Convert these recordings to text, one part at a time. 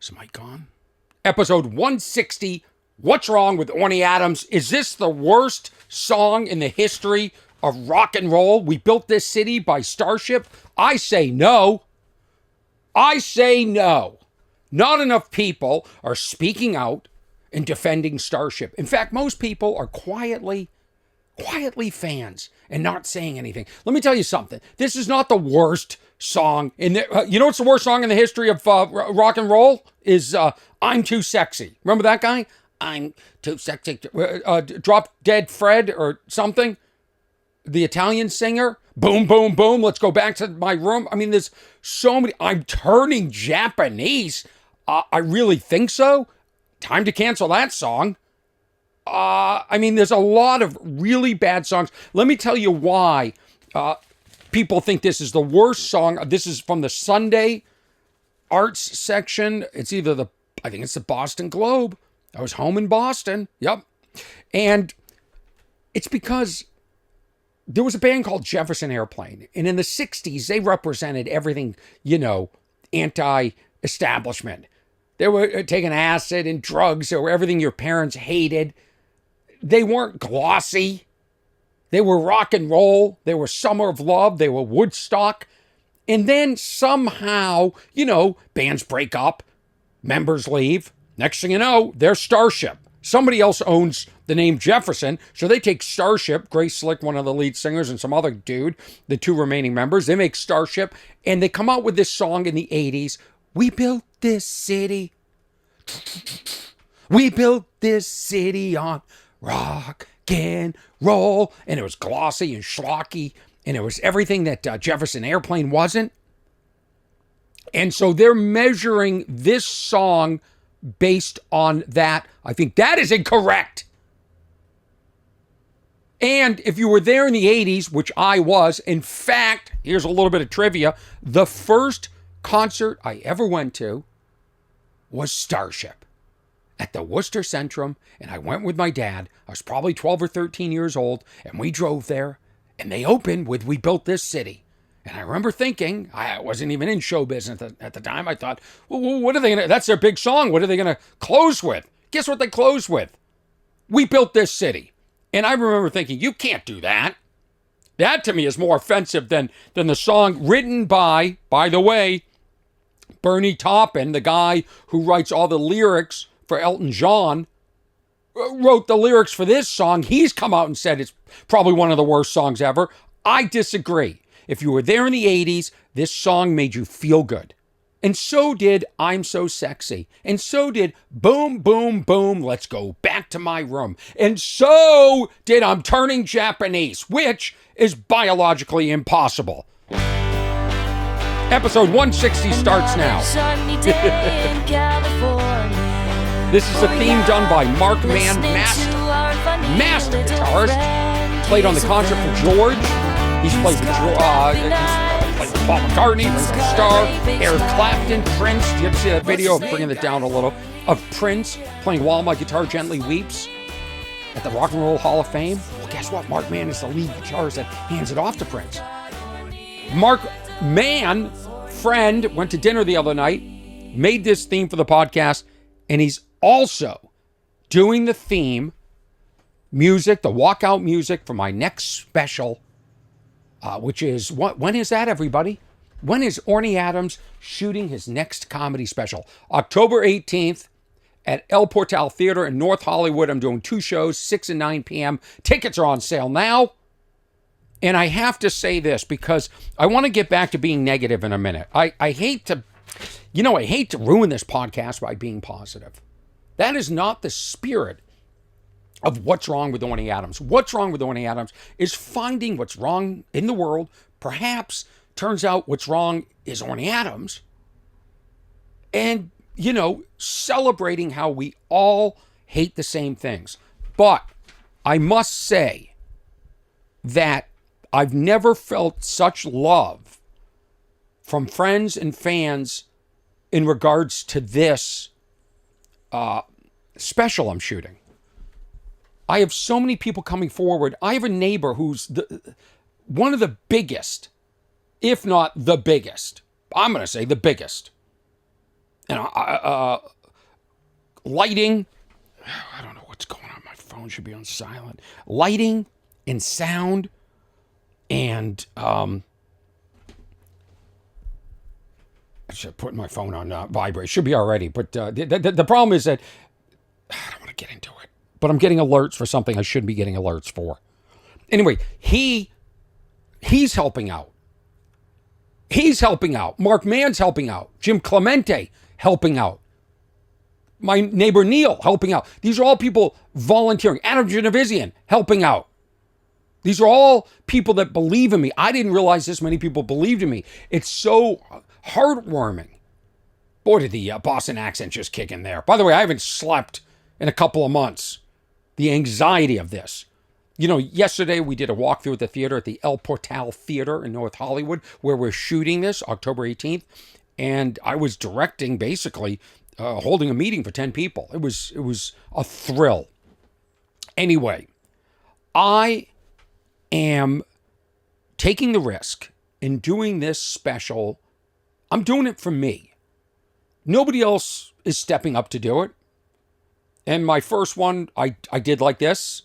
Is the mic on? Episode 160. What's wrong with Orny Adams? Is this the worst song in the history of rock and roll? We Built This City by Starship? I say no. I say no. Not enough people are speaking out and defending Starship. In fact, most people are quietly fans and not saying anything. Let me tell you something. This is not the worst song in the, you know what's the worst song in the history of rock and roll? Is I'm Too Sexy. Remember that guy? I'm too sexy. Drop Dead Fred or something. The Italian singer. Boom, boom, boom. Let's go back to my room. I mean, there's so many. I'm turning Japanese. I really think so. Time to cancel that song. I mean, there's a lot of really bad songs. Let me tell you why people think this is the worst song. This is from the Sunday Arts section. It's either I think it's the Boston Globe. I was home in Boston. Yep. And it's because there was a band called Jefferson Airplane. And in the 60s, they represented everything, anti-establishment. They were taking acid and drugs. They were everything your parents hated. They weren't glossy. They were rock and roll. They were Summer of Love. They were Woodstock. And then somehow, bands break up. Members leave. Next thing you know, they're Starship. Somebody else owns the name Jefferson. So they take Starship, Grace Slick, one of the lead singers, and some other dude, the two remaining members. They make Starship. And they come out with this song in the 80s. We built this city. We built this city on rock and roll. And it was glossy and schlocky. And it was everything that Jefferson Airplane wasn't. And so they're measuring this song based on that. I think that is incorrect. And if you were there in the 80s, which I was, in fact, here's a little bit of trivia. The first concert I ever went to was Starship at the Worcester Centrum. And I went with my dad. I was probably 12 or 13 years old. And we drove there. And they opened with We Built This City. And I remember thinking, I wasn't even in show business at the time. I thought, well, what are they going to, that's their big song. What are they going to close with? Guess what they closed with? We Built This City. And I remember thinking, you can't do that. That to me is more offensive than the song written by the way, Bernie Taupin, the guy who writes all the lyrics for Elton John, wrote the lyrics for this song. He's come out and said it's probably one of the worst songs ever. I disagree. If you were there in the 80s, this song made you feel good. And so did I'm So Sexy. And so did Boom, Boom, Boom, Let's Go Back to My Room. And so did I'm Turning Japanese, which is biologically impossible. Episode 160 starts now. This is a theme done by Mark Mann, master guitarist. Played on the concert for George. He's played with Paul McCartney, Ringo Starr, Eric Clapton, Prince. Do you ever see that video of bringing it down a little? Of Prince playing While My Guitar Gently Weeps at the Rock and Roll Hall of Fame? Well, guess what? Mark Mann is the lead guitarist that hands it off to Prince. Mark Mann, friend, went to dinner the other night, made this theme for the podcast, and he's also doing the theme music, the walkout music for my next special, which is, when is that, everybody? When is Orny Adams shooting his next comedy special? October 18th at El Portal Theater in North Hollywood. I'm doing 2 shows, 6 and 9 p.m. Tickets are on sale now. And I have to say this because I want to get back to being negative in a minute. I hate to ruin this podcast by being positive. That is not the spirit of What's Wrong with Orny Adams. What's Wrong with Orny Adams is finding what's wrong in the world. Perhaps turns out what's wrong is Orny Adams. And, celebrating how we all hate the same things. But I must say that I've never felt such love from friends and fans in regards to this special I'm shooting. I have so many people coming forward. I have a neighbor who's one of the biggest, if not the biggest, I'm going to say the biggest, And lighting, I don't know what's going on. My phone should be on silent. Lighting and sound and I should put my phone on vibrate. Should be already, but the problem is that I don't want to get into it. But I'm getting alerts for something I shouldn't be getting alerts for. Anyway, he's helping out. He's helping out. Mark Mann's helping out. Jim Clemente helping out. My neighbor Neil helping out. These are all people volunteering. Adam Genovezian helping out. These are all people that believe in me. I didn't realize this many people believed in me. It's so heartwarming. Boy, did the Boston accent just kick in there. By the way, I haven't slept in a couple of months. The anxiety of this. You know, yesterday we did a walkthrough at the theater at the El Portal Theater in North Hollywood, where we're shooting this October 18th. And I was directing, basically, holding a meeting for 10 people. It was a thrill. Anyway, I am taking the risk in doing this special. I'm doing it for me. Nobody else is stepping up to do it. And my first one, I did like this.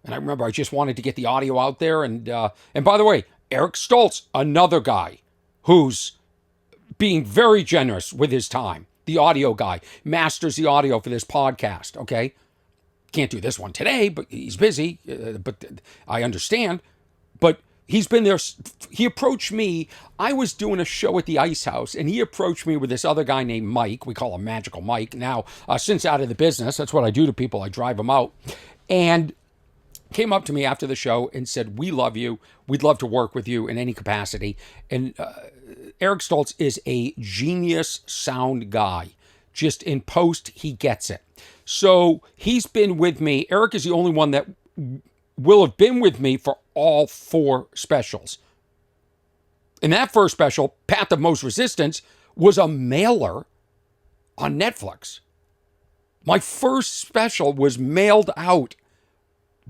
And I remember I just wanted to get the audio out there. And by the way, Eric Stoltz, another guy who's being very generous with his time. The audio guy, masters the audio for this podcast, okay? Can't do this one today, but he's busy. But I understand. But he's been there. He approached me. I was doing a show at the Ice House, and he approached me with this other guy named Mike. We call him Magical Mike. Now, since out of the business, that's what I do to people. I drive them out. And came up to me after the show and said, "We love you. We'd love to work with you in any capacity." And Eric Stoltz is a genius sound guy. Just in post, he gets it. So he's been with me. Eric is the only one that will have been with me for all 4 specials. And that first special, Path of Most Resistance, was a mailer on Netflix. My first special was mailed out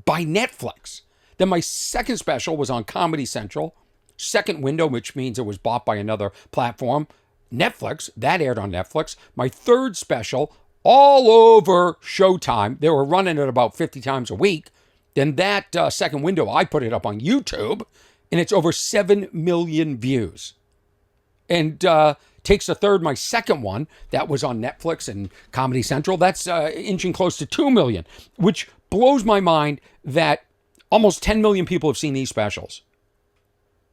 by Netflix. Then my second special was on Comedy Central. Second window, which means it was bought by another platform. Netflix, that aired on Netflix. My third special, all over Showtime. They were running it about 50 times a week. Then that second window, I put it up on YouTube, and it's over 7 million views. And takes a third, my second one, that was on Netflix and Comedy Central. That's inching close to 2 million, which blows my mind that almost 10 million people have seen these specials.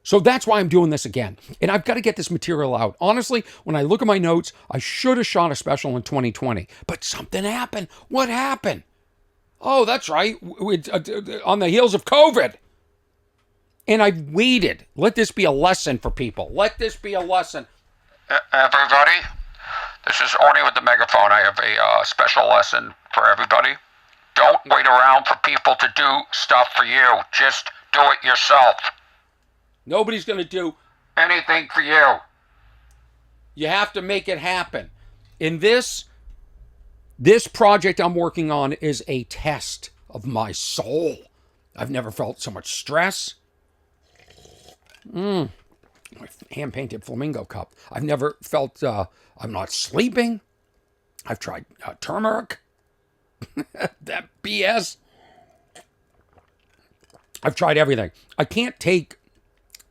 So that's why I'm doing this again. And I've got to get this material out. Honestly, when I look at my notes, I should have shot a special in 2020. But something happened. What happened? Oh, that's right. On the heels of COVID. And I've waited. Let this be a lesson for people. Let this be a lesson. Everybody, this is Orny with the megaphone. I have a special lesson for everybody. Don't wait around for people to do stuff for you. Just do it yourself. Nobody's going to do anything for you. You have to make it happen. In this project I'm working on is a test of my soul. I've never felt so much stress. My hand-painted flamingo cup. I've never felt I'm not sleeping. I've tried turmeric. That BS. I've tried everything. I can't take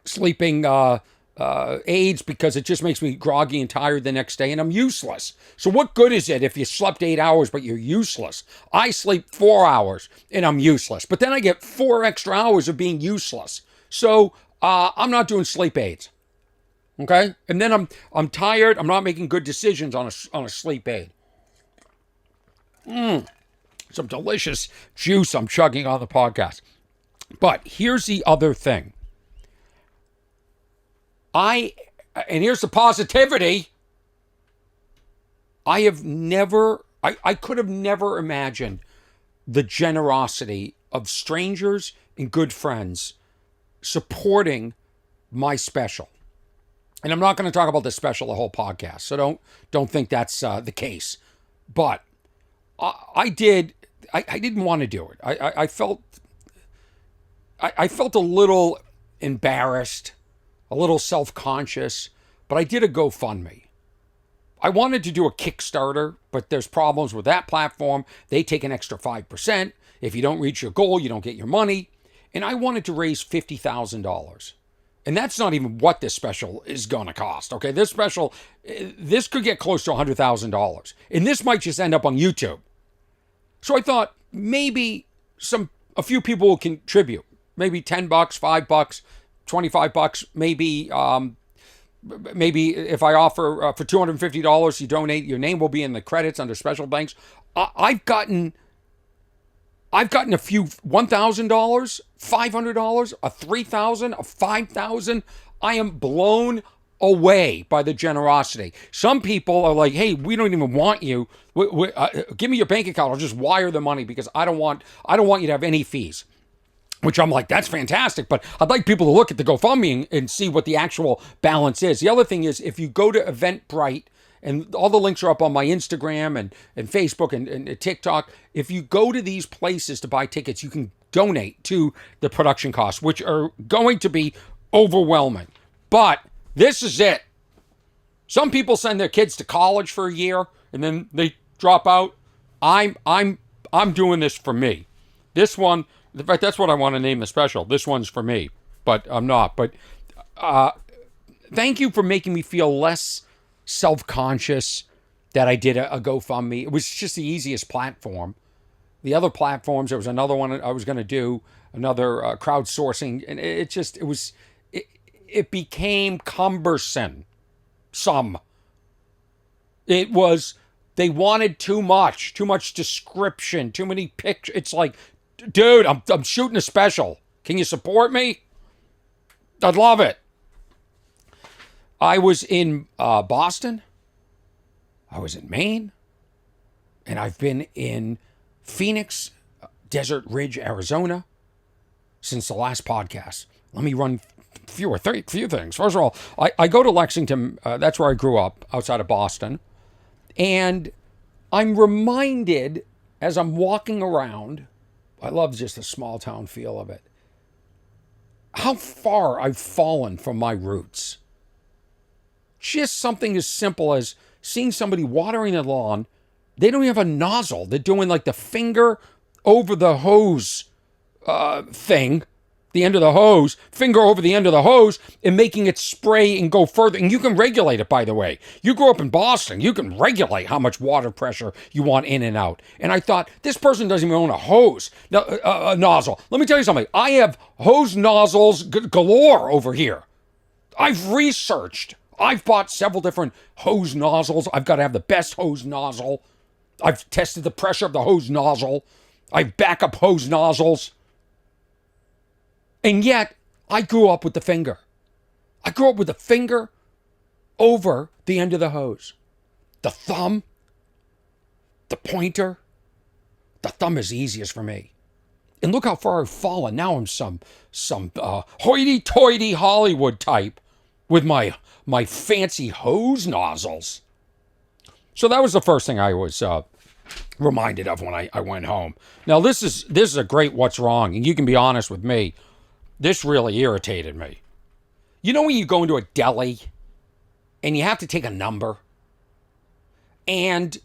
sleeping aids because it just makes me groggy and tired the next day, and I'm useless. So what good is it if you slept 8 hours but you're useless? I sleep 4 hours and I'm useless, but then I get 4 extra hours of being useless. So I'm not doing sleep aids. Okay, and then I'm tired. I'm not making good decisions on a sleep aid. Some delicious juice I'm chugging on the podcast. But here's the other thing. And here's the positivity. I could have never imagined the generosity of strangers and good friends supporting my special. And I'm not going to talk about this special the whole podcast, so don't think that's the case. But I didn't want to do it. I felt a little embarrassed, a little self-conscious, but I did a GoFundMe. I wanted to do a Kickstarter, but there's problems with that platform. They take an extra 5%. If you don't reach your goal, you don't get your money. And I wanted to raise $50,000. And that's not even what this special is going to cost. Okay, this special, this could get close to $100,000. And this might just end up on YouTube. So I thought maybe a few people will contribute. Maybe $10, $5, $25, maybe if I offer for $250, you donate, your name will be in the credits under special thanks. I've gotten a few $1,000, $500, a $3,000, a $5,000. I am blown away by the generosity. Some people are like, "Hey, we don't even want you. Give me your bank account. I'll just wire the money because I don't want you to have any fees." Which I'm like, that's fantastic, but I'd like people to look at the GoFundMe and see what the actual balance is. The other thing is, if you go to Eventbrite, and all the links are up on my Instagram and Facebook and TikTok, if you go to these places to buy tickets, you can donate to the production costs, which are going to be overwhelming. But this is it. Some people send their kids to college for a year and then they drop out. I'm doing this for me. This one, in fact, that's what I want to name the special. This one's for me, but I'm not. But thank you for making me feel less self-conscious that I did a GoFundMe. It was just the easiest platform. The other platforms, there was another one I was going to do, another crowdsourcing, and it became cumbersome. They wanted too much description, too many pictures. It's like, dude, I'm shooting a special. Can you support me? I'd love it. I was in Boston. I was in Maine. And I've been in Phoenix, Desert Ridge, Arizona since the last podcast. Let me run few things. First of all, I go to Lexington. That's where I grew up, outside of Boston. And I'm reminded as I'm walking around, I love just the small town feel of it, how far I've fallen from my roots. Just something as simple as seeing somebody watering the lawn. They don't even have a nozzle. They're doing like the finger over the hose thing, the end of the hose, finger over the end of the hose, and making it spray and go further. And you can regulate it, by the way. You grew up in Boston. You can regulate how much water pressure you want in and out. And I thought, this person doesn't even own a hose, a nozzle. Let me tell you something. I have hose nozzles galore over here. I've researched. I've bought several different hose nozzles. I've got to have the best hose nozzle. I've tested the pressure of the hose nozzle. I have backup hose nozzles. And yet, I grew up with the finger. I grew up with the finger over the end of the hose. The thumb, the pointer. The thumb is easiest for me. And look how far I've fallen. Now I'm some hoity-toity Hollywood type with my fancy hose nozzles. So that was the first thing I was reminded of when I went home. Now this is a great what's wrong, and you can be honest with me. This really irritated me. You know when you go into a deli and you have to take a number, and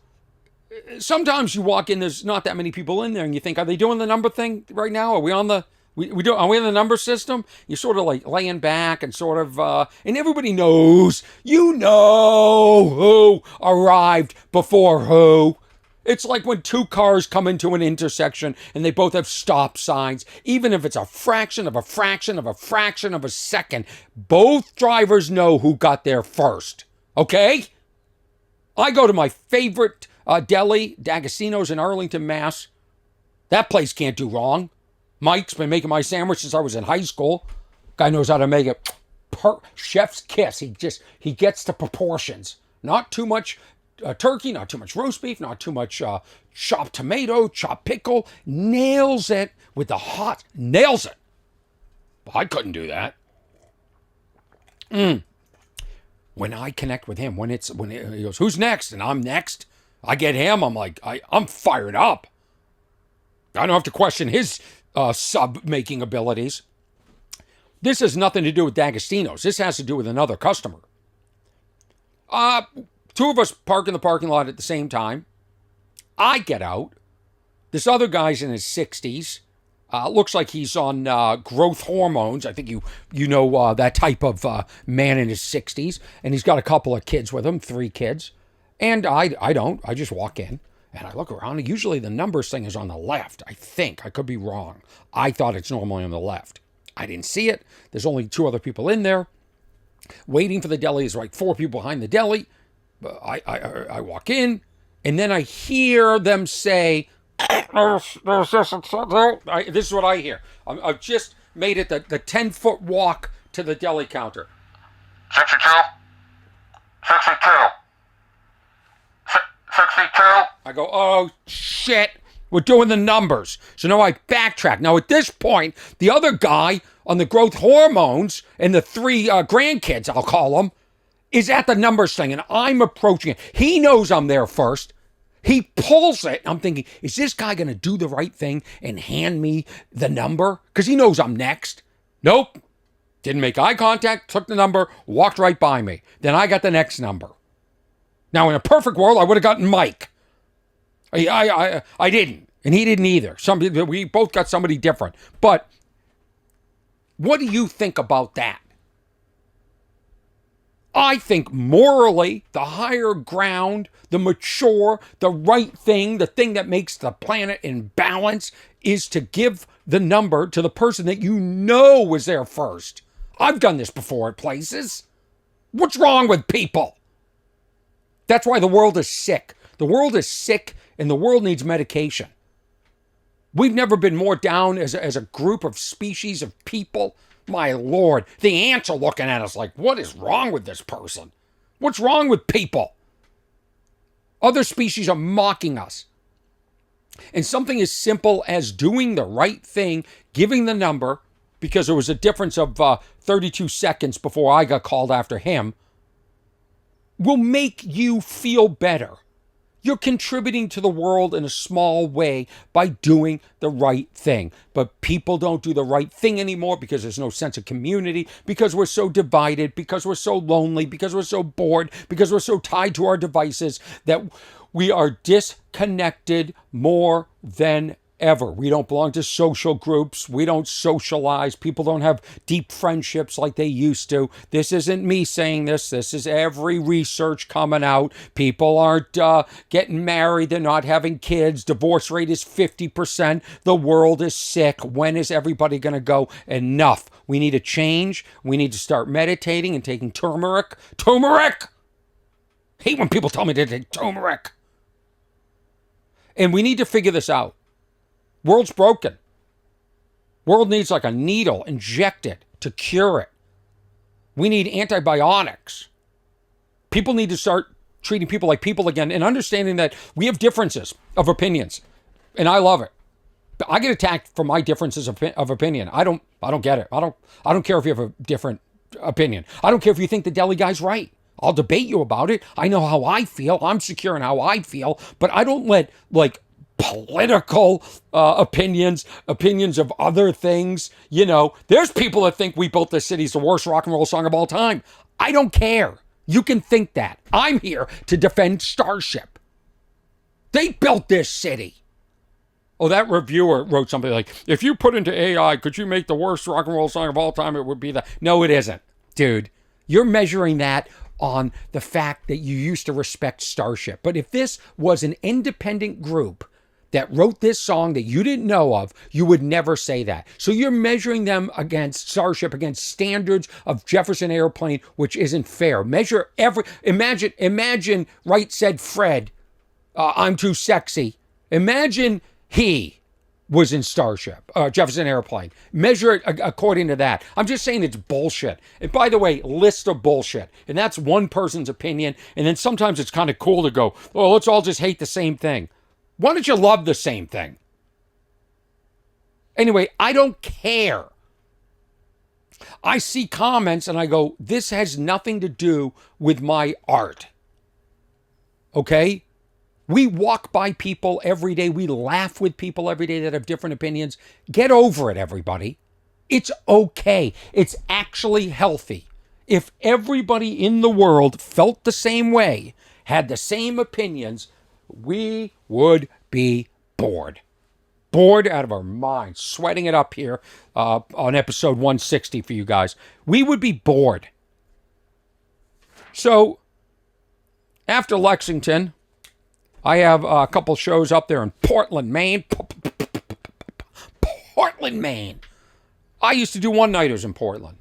sometimes you walk in, there's not that many people in there, and you think, are they doing the number thing right now? Are we on the are we in the number system? You're sort of like laying back and sort of, and everybody knows, you know who arrived before who. It's like when two cars come into an intersection and they both have stop signs. Even if it's a fraction of a fraction of a fraction of a second, both drivers know who got there first. Okay? I go to my favorite deli, D'Agostino's in Arlington, Mass. That place can't do wrong. Mike's been making my sandwich since I was in high school. Guy knows how to make it. Chef's kiss. He gets the proportions. Not too much turkey, not too much roast beef, not too much chopped tomato, chopped pickle. Nails it with the hot. Nails it. But I couldn't do that. When I connect with him, when he goes, who's next? And I'm next. I get him. I'm like, I'm fired up. I don't have to question his sub-making abilities. This has nothing to do with D'Agostino's. This has to do with another customer. Two of us park in the parking lot at the same time. I get out. This other guy's in his 60s. Looks like he's on growth hormones. I think you know that type of man in his 60s. And he's got a couple of kids with him, 3 kids. And I don't. I just walk in and I look around. And usually the numbers thing is on the left. I think. I could be wrong. I thought it's normally on the left. I didn't see it. There's only 2 other people in there. Waiting for the deli is like 4 people behind the deli. I walk in and then I hear them say, this is what I hear. I've just made it the 10-foot walk to the deli counter. 62? 62? 62? I go, oh, shit. We're doing the numbers. So now I backtrack. Now at this point, the other guy on the growth hormones and the 3 grandkids, I'll call them, is at the numbers thing, and I'm approaching it. He knows I'm there first. He pulls it. I'm thinking, is this guy going to do the right thing and hand me the number? Because he knows I'm next. Nope. Didn't make eye contact, took the number, walked right by me. Then I got the next number. Now, in a perfect world, I would have gotten Mike. I didn't, and he didn't either. We both got somebody different. But what do you think about that? I think morally, the higher ground, the mature, the right thing, the thing that makes the planet in balance is to give the number to the person that you know was there first. I've done this before at places. What's wrong with people? That's why the world is sick. The world is sick and the world needs medication. We've never been more down as a group of species of people. My Lord, the ants are looking at us like, what is wrong with this person? What's wrong with people? Other species are mocking us. And something as simple as doing the right thing, giving the number, because there was a difference of 32 seconds before I got called after him, will make you feel better. You're contributing to the world in a small way by doing the right thing. But people don't do the right thing anymore because there's no sense of community, because we're so divided, because we're so lonely, because we're so bored, because we're so tied to our devices that we are disconnected more than ever. We don't belong to social groups. We don't socialize. People don't have deep friendships like they used to. This isn't me saying this. This is every research coming out. People aren't getting married. They're not having kids. Divorce rate is 50%. The world is sick. When is everybody going to go? Enough. We need a change. We need to start meditating and taking turmeric. Turmeric! Hate when people tell me to take turmeric. And we need to figure this out. World's broken. World needs like a needle injected to cure it. We need antibiotics. People need to start treating people like people again and understanding that we have differences of opinions. And I love it. But I get attacked for my differences of opinion. I don't get it. I don't care if you have a different opinion. I don't care if you think the deli guy's right. I'll debate you about it. I know how I feel. I'm secure in how I feel. But I don't let political opinions of other things. You know, there's people that think We Built This City is the worst rock and roll song of all time. I don't care. You can think that. I'm here to defend Starship. They built this city. Oh, that reviewer wrote something like, if you put into AI, could you make the worst rock and roll song of all time? It would be that. No, it isn't. Dude, you're measuring that on the fact that you used to respect Starship. But if this was an independent group that wrote this song that you didn't know of, you would never say that. So you're measuring them against Starship, against standards of Jefferson Airplane, which isn't fair. Imagine Right Said Fred, I'm Too Sexy. Imagine he was in Starship, Jefferson Airplane. Measure it according to that. I'm just saying it's bullshit. And by the way, list of bullshit. And that's one person's opinion. And then sometimes it's kind of cool to go, oh, let's all just hate the same thing. Why don't you love the same thing? Anyway, I don't care. I see comments and I go, this has nothing to do with my art. Okay? We walk by people every day. We laugh with people every day that have different opinions. Get over it, everybody. It's okay. It's actually healthy. If everybody in the world felt the same way, had the same opinions, we would be bored. Bored out of our minds, sweating it up here on episode 160 for you guys. We would be bored. So, after Lexington, I have a couple shows up there in Portland, Maine. Portland, Maine. I used to do one-nighters in Portland.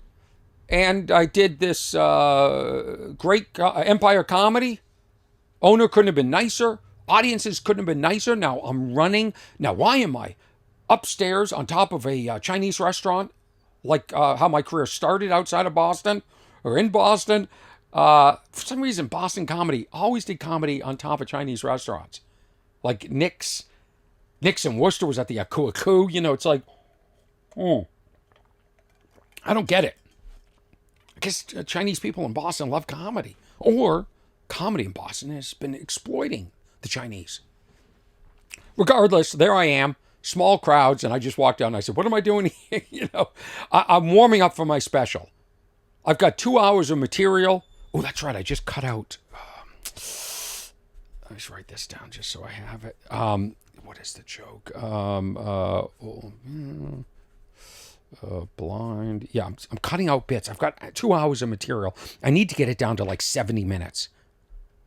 And I did this great Empire comedy. Owner couldn't have been nicer. Audiences couldn't have been nicer. Now I'm running. Now, why am I upstairs on top of a Chinese restaurant? Like how my career started outside of Boston or in Boston. For some reason, Boston comedy always did comedy on top of Chinese restaurants. Like Nick's in Worcester was at the Aku. You know, it's like, I don't get it. I guess Chinese people in Boston love comedy. Or comedy in Boston has been exploiting the Chinese. Regardless, there I am, small crowds, and I just walked down and I said, what am I doing here? You know, I'm warming up for my special. I've got 2 hours of material. Oh, that's right, I just cut out. Let me just write this down just so I have it. What is the joke? Blind. Yeah, I'm cutting out bits. I've got 2 hours of material. I need to get it down to like 70 minutes.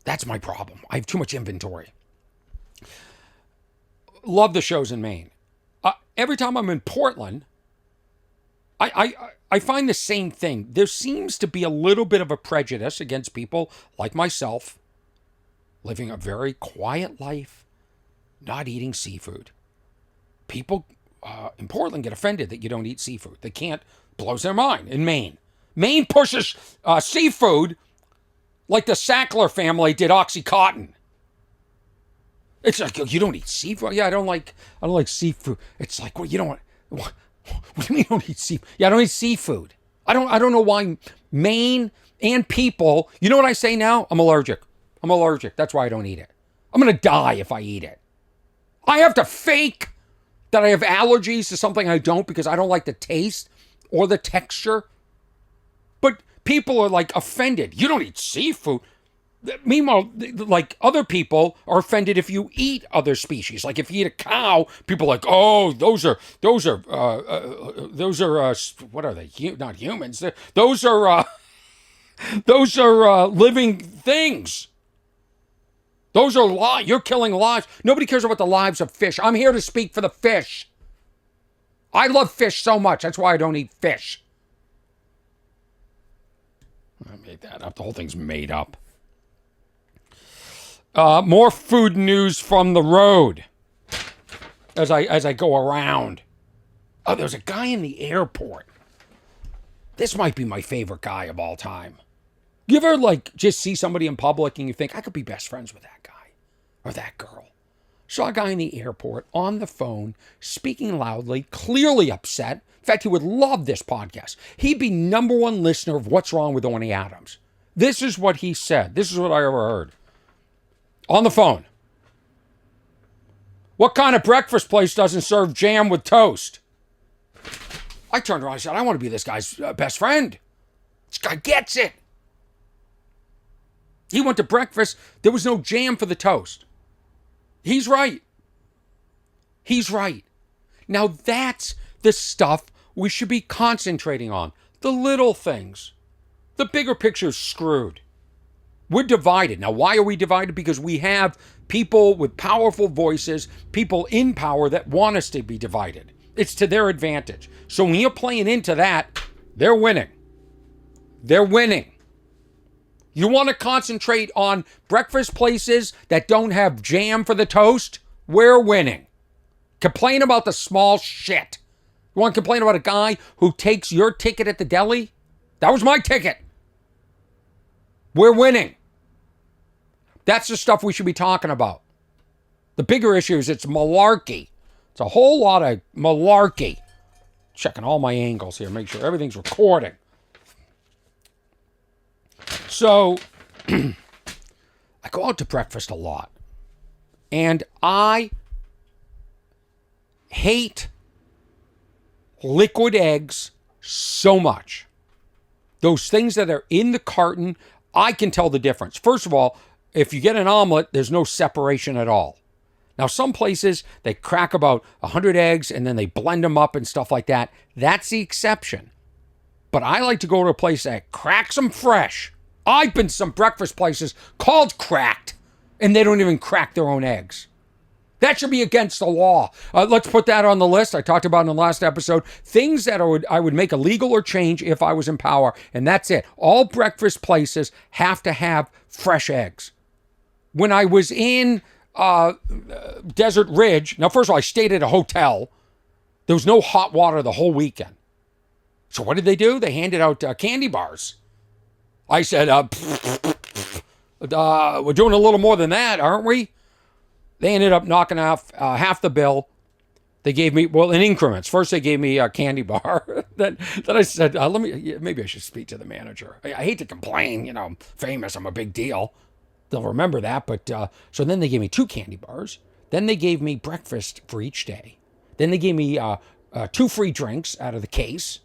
That's my problem. I have too much inventory. Love the shows in Maine. Every time I'm in Portland, I find the same thing. There seems to be a little bit of a prejudice against people like myself, living a very quiet life, not eating seafood. People in Portland get offended that you don't eat seafood. They can't. Blows their mind. In Maine. Maine pushes seafood like the Sackler family did OxyContin. It's like, you don't eat seafood? Yeah, I don't like seafood. It's like, well, you don't want, what do you mean you don't eat seafood? Yeah, I don't eat seafood. I don't know why Maine and people, you know what I say now? I'm allergic. That's why I don't eat it. I'm going to die if I eat it. I have to fake that I have allergies to something I don't because I don't like the taste or the texture. But people are like offended. You don't eat seafood. Meanwhile, like other people are offended if you eat other species. Like if you eat a cow, people are like, oh, those are what are they? Not humans. Those are living things. Those are lives. You're killing lives. Nobody cares about the lives of fish. I'm here to speak for the fish. I love fish so much. That's why I don't eat fish. I made that up. The whole thing's made up. More food news from the road as I go around. Oh, there's a guy in the airport. This might be my favorite guy of all time. You ever like just see somebody in public and you think, I could be best friends with that guy or that girl? Saw a guy in the airport on the phone, speaking loudly, clearly upset. In fact, he would love this podcast. He'd be number one listener of What's Wrong with Orny Adams. This is what he said. This is what I ever heard. On the phone. What kind of breakfast place doesn't serve jam with toast? I turned around and said, I want to be this guy's best friend. This guy gets it. He went to breakfast. There was no jam for the toast. He's right. He's right. Now that's the stuff we should be concentrating on. The little things. The bigger picture's screwed. We're divided. Now, why are we divided? Because we have people with powerful voices, people in power that want us to be divided. It's to their advantage. So when you're playing into that, they're winning. They're winning. You want to concentrate on breakfast places that don't have jam for the toast? We're winning. Complain about the small shit. You want to complain about a guy who takes your ticket at the deli? That was my ticket. We're winning. That's the stuff we should be talking about. The bigger issue is it's malarkey. It's a whole lot of malarkey. Checking all my angles here, make sure everything's recording. So, I go out to breakfast a lot. And I hate liquid eggs so much. Those things that are in the carton, I can tell the difference. First of all, If you get an omelet, there's no separation at all. Now, some places, they crack about 100 eggs and then they blend them up and stuff like that. That's the exception. But I like to go to a place that cracks them fresh. I've been to some breakfast places called Cracked, and they don't even crack their own eggs. That should be against the law. Let's put that on the list. I talked about in the last episode. Things that I would make illegal or change if I was in power. And that's it. All breakfast places have to have fresh eggs. When I was in Desert Ridge, now first of all, I stayed at a hotel. There was no hot water the whole weekend. So what did they do? They handed out candy bars. I said, we're doing a little more than that, aren't we? They ended up knocking off half the bill. They gave me, well, in increments. First, they gave me a candy bar. then I said, maybe I should speak to the manager. I hate to complain, I'm famous, I'm a big deal. They'll remember that. But so then they gave me 2 candy bars. Then they gave me breakfast for each day. Then they gave me 2 free drinks out of the case.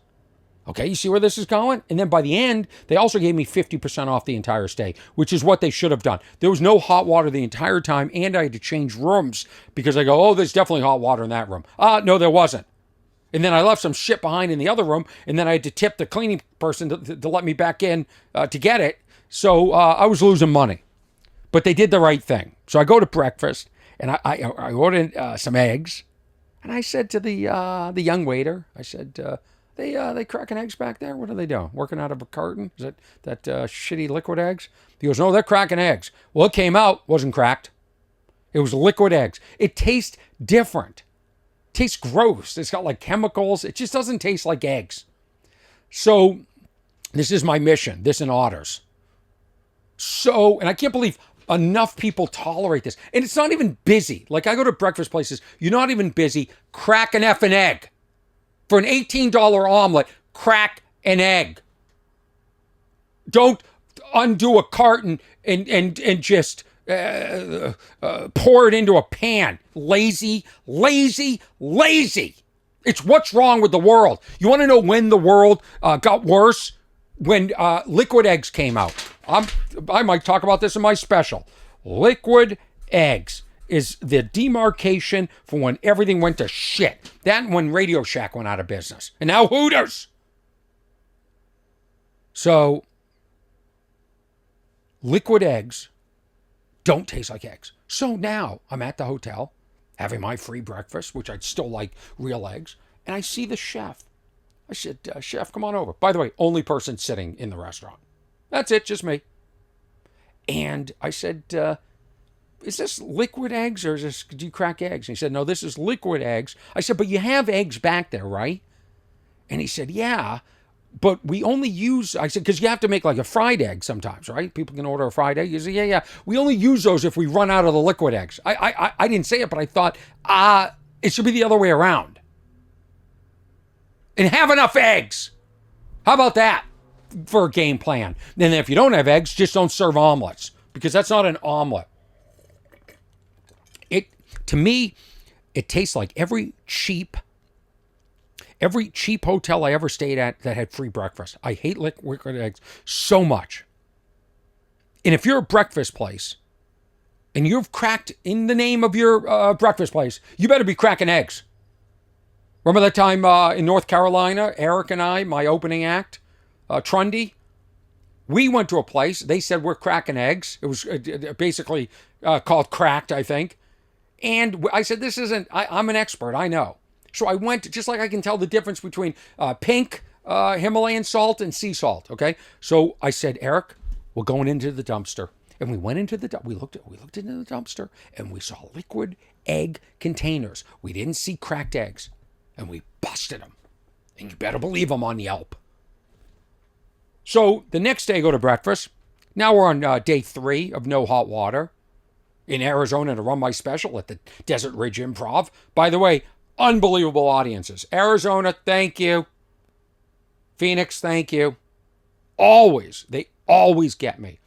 Okay, you see where this is going? And then by the end, they also gave me 50% off the entire stay, which is what they should have done. There was no hot water the entire time, and I had to change rooms because I go, oh, there's definitely hot water in that room. No, there wasn't. And then I left some shit behind in the other room, and then I had to tip the cleaning person to let me back in to get it. So I was losing money. But they did the right thing. So I go to breakfast, and I ordered some eggs, and I said to the young waiter, I said, they cracking eggs back there? What are they doing? Working out of a carton? Is it that shitty liquid eggs? He goes, no, they're cracking eggs. Well, it came out, wasn't cracked. It was liquid eggs. It tastes different. It tastes gross. It's got like chemicals. It just doesn't taste like eggs. So this is my mission, this and otters. So, and I can't believe enough people tolerate this. And it's not even busy. Like I go to breakfast places, you're not even busy. Crack an effing egg. For an $18 omelet, crack an egg. Don't undo a carton and just pour it into a pan. Lazy, lazy, lazy. It's what's wrong with the world. You want to know when the world got worse? When liquid eggs came out. I might talk about this in my special. Liquid eggs is the demarcation for when everything went to shit. That and when Radio Shack went out of business. And now Hooters. So, liquid eggs don't taste like eggs. So now I'm at the hotel having my free breakfast, which I'd still like real eggs. And I see the chef. I said, chef, come on over. By the way, only person sitting in the restaurant. That's it, just me. And I said, is this liquid eggs or do you crack eggs? And he said, no, this is liquid eggs. I said, but you have eggs back there, right? And he said, yeah, but we only use, I said, because you have to make like a fried egg sometimes, right? People can order a fried egg. He said, yeah. We only use those if we run out of the liquid eggs. I didn't say it, but I thought, it should be the other way around. And have enough eggs. How about that for a game plan? And if you don't have eggs, just don't serve omelets because that's not an omelet. To me, it tastes like every cheap hotel I ever stayed at that had free breakfast. I hate liquid eggs so much. And if you're a breakfast place and you've cracked in the name of your breakfast place, you better be cracking eggs. Remember that time in North Carolina, Eric and I, my opening act, Trundy? We went to a place. They said, we're cracking eggs. It was basically called Cracked, I think. And I said, this isn't, I'm an expert, I know. So I went, just like I can tell the difference between pink Himalayan salt and sea salt, okay? So I said, Eric, we're going into the dumpster. And we went into we looked into the dumpster, and we saw liquid egg containers. We didn't see cracked eggs. And we busted them. And you better believe them on Yelp. So the next day I go to breakfast. Now we're on day 3 of no hot water in Arizona to run my special at the Desert Ridge Improv. By the way, unbelievable audiences. Arizona, thank you. Phoenix, thank you. They always get me.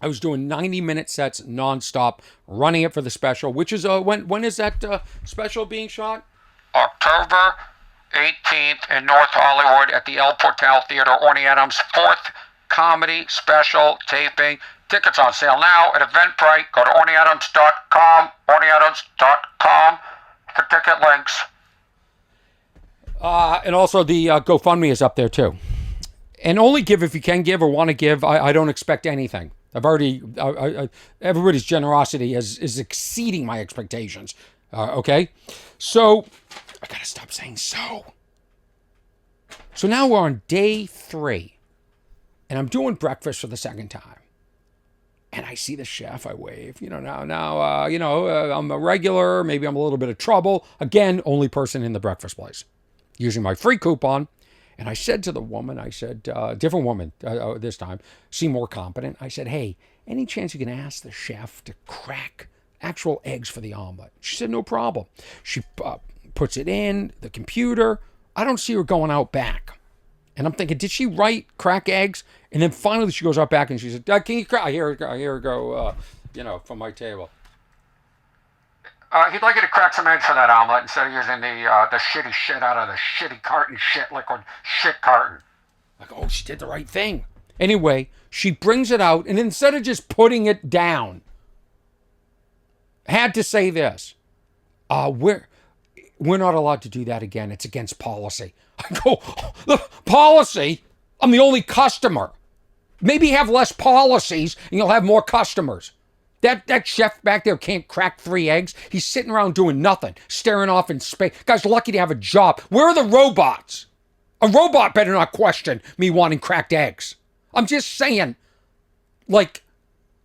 I was doing 90-minute sets nonstop, running it for the special, which is, when is that special being shot? October 18th in North Hollywood at the El Portal Theater, Orny Adams' 4th comedy special taping. Tickets on sale now at Eventbrite. Go to ornyadams.com, ornyadams.com for ticket links. And also the GoFundMe is up there too. And only give if you can give or want to give. I don't expect anything. I've already, everybody's generosity is exceeding my expectations. Okay? So, I gotta stop saying so. So now we're on day 3. And I'm doing breakfast for the second time. And I see the chef, I wave. I'm a regular, maybe I'm a little bit of trouble. Again, only person in the breakfast place. Using my free coupon. And I said to the woman, different woman this time, seemed more competent. I said, hey, any chance you can ask the chef to crack actual eggs for the omelet? She said, no problem. She puts it in the computer. I don't see her going out back. And I'm thinking, did she write crack eggs? And then finally she goes out back and she said, can you crack? I hear her go, from my table. He'd like you to crack some eggs for that omelet instead of using the shitty shit out of the shitty carton liquid shit carton. I go, oh, she did the right thing. Anyway, she brings it out, and instead of just putting it down, had to say this. We're not allowed to do that again. It's against policy. I go, the policy? I'm the only customer. Maybe have less policies, and you'll have more customers. That chef back there can't crack 3 eggs. He's sitting around doing nothing, staring off in space. Guy's lucky to have a job. Where are the robots? A robot better not question me wanting cracked eggs. I'm just saying, like,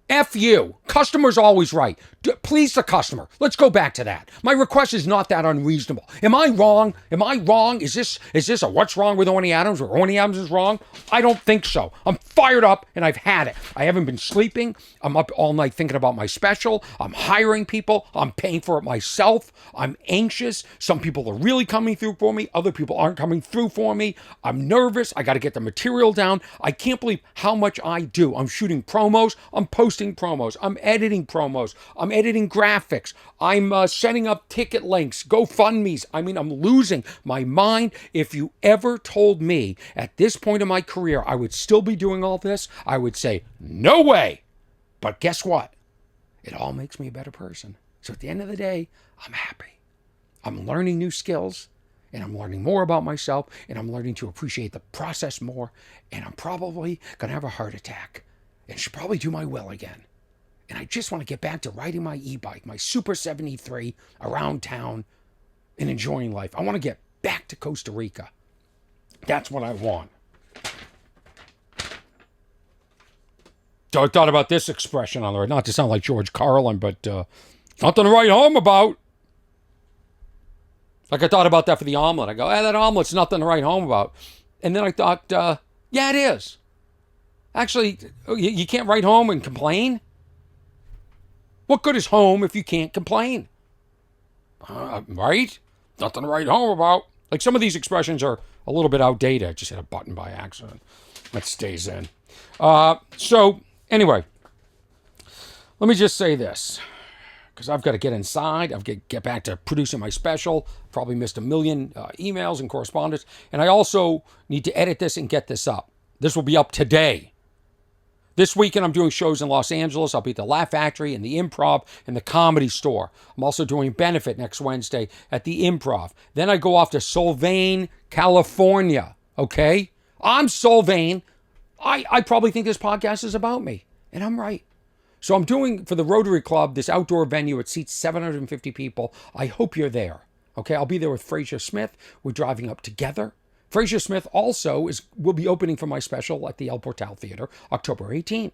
F you. Customer's always right. Please the customer. Let's go back to that. My request is not that unreasonable. Am I wrong? Is this a what's wrong with Orny Adams or Orny Adams is wrong? I don't think so. I'm fired up and I've had it. I haven't been sleeping. I'm up all night thinking about my special. I'm hiring people. I'm paying for it myself. I'm anxious. Some people are really coming through for me. Other people aren't coming through for me. I'm nervous. I got to get the material down. I can't believe how much I do. I'm shooting promos. I'm posting promos. I'm editing promos. I'm editing graphics. I'm setting up ticket links, GoFundMes. I'm losing my mind. If you ever told me at this point in my career I would still be doing all this, I would say, no way. But guess what? It all makes me a better person. So at the end of the day, I'm happy. I'm learning new skills, and I'm learning more about myself, and I'm learning to appreciate the process more, and I'm probably going to have a heart attack and should probably do my will again. And I just want to get back to riding my e-bike, my Super 73, around town and enjoying life. I want to get back to Costa Rica. That's what I want. So I thought about this expression on the right, not to sound like George Carlin, but nothing to write home about. Like I thought about that for the omelet. I go, that omelet's nothing to write home about. And then I thought, yeah, it is. Actually, you can't write home and complain. What good is home if you can't complain? Right? Nothing to write home about. Like some of these expressions are a little bit outdated. I just hit a button by accident. That stays in. So, anyway, let me just say this. Because I've got to get inside. I've got to get back to producing my special. Probably missed a million emails and correspondence. And I also need to edit this and get this up. This will be up today. This weekend, I'm doing shows in Los Angeles. I'll be at the Laugh Factory and the Improv and the Comedy Store. I'm also doing benefit next Wednesday at the Improv. Then I go off to Solvang, California. Okay? I'm Solvang. I probably think this podcast is about me. And I'm right. So I'm doing, for the Rotary Club, this outdoor venue. It seats 750 people. I hope you're there. Okay? I'll be there with Fraser Smith. We're driving up together. Fraser Smith also will be opening for my special at the El Portal Theater October 18th.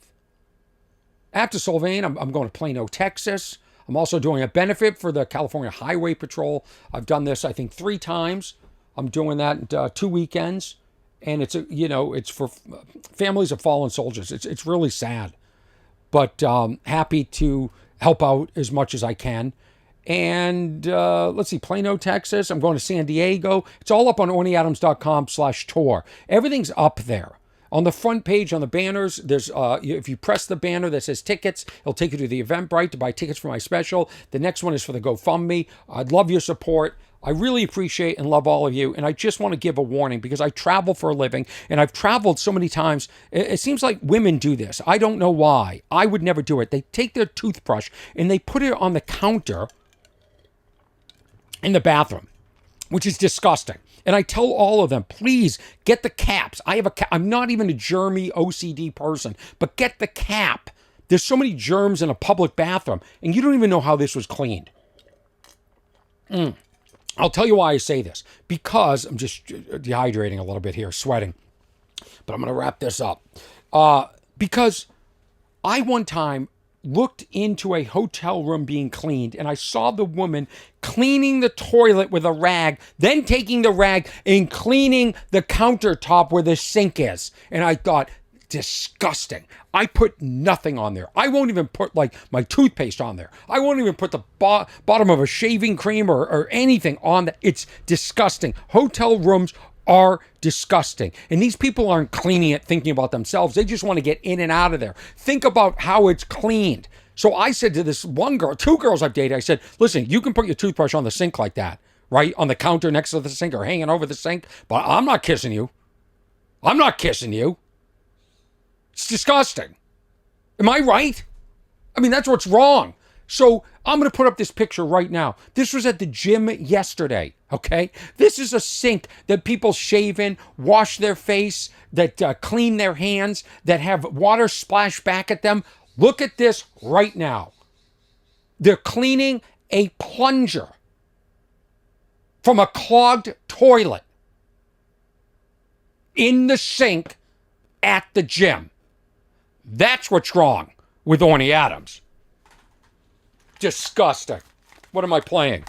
After Solvang, I'm going to Plano, Texas. I'm also doing a benefit for the California Highway Patrol. I've done this, I think, 3 times. I'm doing that 2 weekends. And it's for families of fallen soldiers. It's really sad. But happy to help out as much as I can. And let's see, Plano, Texas. I'm going to San Diego. It's all up on ornyadams.com/tour. Everything's up there. On the front page, on the banners, there's if you press the banner that says tickets, it'll take you to the Eventbrite to buy tickets for my special. The next one is for the GoFundMe. I'd love your support. I really appreciate and love all of you, and I just want to give a warning because I travel for a living, and I've traveled so many times. It seems like women do this. I don't know why. I would never do it. They take their toothbrush and they put it on the counter in the bathroom, which is disgusting. And I tell all of them, please get the caps. I'm not even a germy OCD person, but get the cap. There's so many germs in a public bathroom, and you don't even know how this was cleaned. I'll tell you why I say this. Because I'm just dehydrating a little bit here, sweating. But I'm going to wrap this up. Because I one time looked into a hotel room being cleaned, and I saw the woman cleaning the toilet with a rag, then taking the rag and cleaning the countertop where the sink is. And I thought, disgusting. I put nothing on there. I won't even put like my toothpaste on there. I won't even put the bottom of a shaving cream or anything on that. It's disgusting. Hotel rooms are disgusting. And these people aren't cleaning it thinking about themselves. They just want to get in and out of there. Think about how it's cleaned. So I said to this one girl, 2 girls I've dated, I said, listen, you can put your toothbrush on the sink like that, right? On the counter next to the sink or hanging over the sink, but I'm not kissing you. I'm not kissing you. It's disgusting. Am I right? I mean, that's what's wrong. So I'm going to put up this picture right now. This was at the gym yesterday, okay? This is a sink that people shave in, wash their face, that clean their hands, that have water splash back at them. Look at this right now. They're cleaning a plunger from a clogged toilet in the sink at the gym. That's what's wrong with Orny Adams. Disgusting. What am I playing?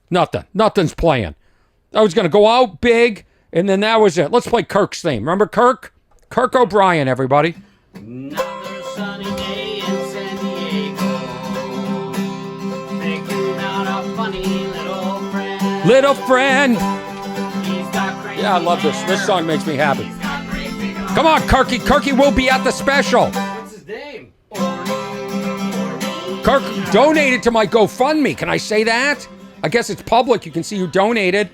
Nothing. Nothing's playing. I was going to go out big, and then that was it. Let's play Kirk's theme. Remember Kirk? Kirk O'Brien, everybody. Another sunny day in San Diego. Thinking about a funny little friend. Little friend. He's got crazy Yeah, I love this. This song makes me happy. He's got great big arms. Come on, Kirky. Kirky will be at the special. What's his name? Kirk donated to my GoFundMe. Can I say that? I guess it's public. You can see who donated.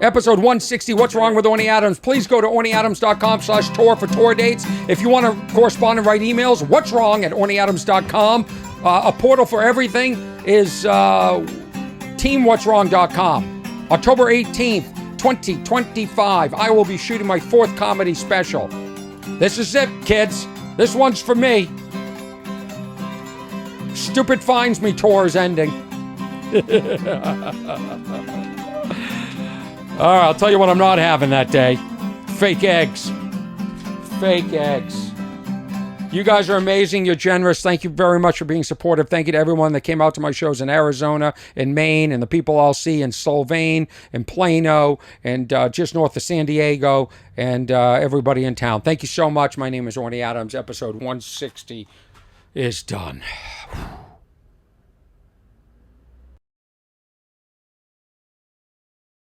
Episode 160, What's Wrong with Orny Adams? Please go to ornyadams.com/tour for tour dates. If you want to correspond and write emails, what's wrong at ornyadams.com. A portal for everything is teamwhat'swrong.com. October 18th, 2025, I will be shooting my 4th comedy special. This is it, kids. This one's for me. Stupid Finds Me tour is ending. All right, I'll tell you what I'm not having that day. Fake eggs. Fake eggs. You guys are amazing. You're generous. Thank you very much for being supportive. Thank you to everyone that came out to my shows in Arizona, in Maine, and the people I'll see in Solvang, and Plano, and just north of San Diego, and everybody in town. Thank you so much. My name is Orny Adams. Episode 160 is done.